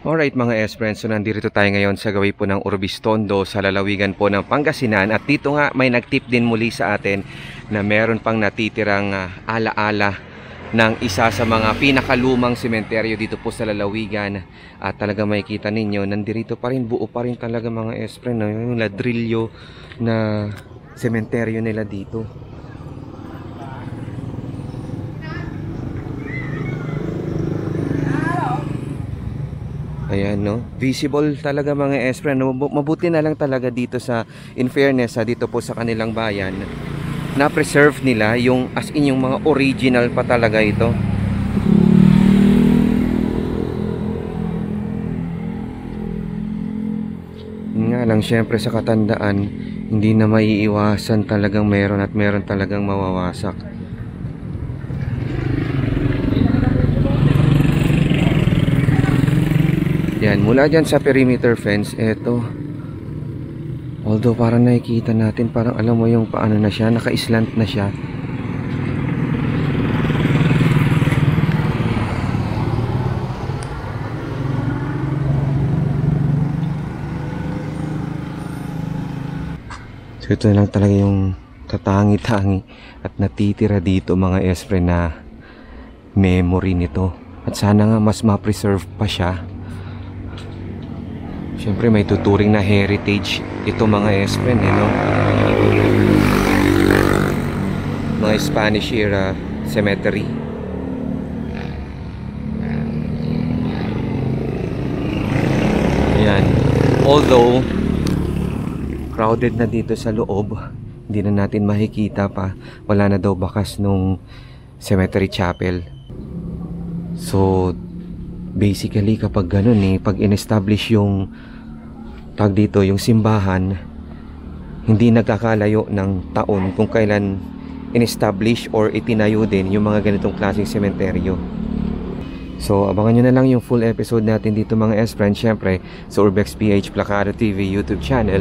Alright mga S-Friends, so nandito tayo ngayon sa gawin po ng Urbistondo sa lalawigan po ng Pangasinan. At dito nga may nagtip din muli sa atin na meron pang natitirang alaala ng isa sa mga pinakalumang sementeryo dito po sa lalawigan. At talaga makikita ninyo, nandito pa rin, buo pa rin talaga mga S-Friends, yung ladrilyo na sementeryo nila dito. Ayan, no? Visible talaga mga S-Friend. Mabuti na lang talaga dito sa, in fairness, dito po sa kanilang bayan, na-preserve nila yung as in yung mga original pa talaga ito. Nga lang, syempre sa katandaan, hindi na maiiwasan talagang meron at meron talagang mawawasak. Yan, mula dyan sa perimeter fence, eto. Although parang nakikita natin, parang alam mo yung paano na siya, naka-slant na siya. So ito lang talaga yung katangi-tangi at natitira dito mga S-Friend na memory nito. At sana nga mas ma-preserve pa siya. Siyempre may tuturing na heritage ito mga S-Friend, no? Mga Spanish era cemetery. Ayan. Although crowded na dito sa loob, hindi na natin makikita pa. Wala na daw bakas nung cemetery chapel. So basically kapag ganun pag in-establish yung tag dito, yung simbahan, hindi nagkakalayo ng taon kung kailan in-establish or itinayo din yung mga ganitong klaseng sementeryo. So abangan nyo na lang yung full episode natin dito mga S-Friends, syempre sa Urbex PH Placado TV YouTube channel.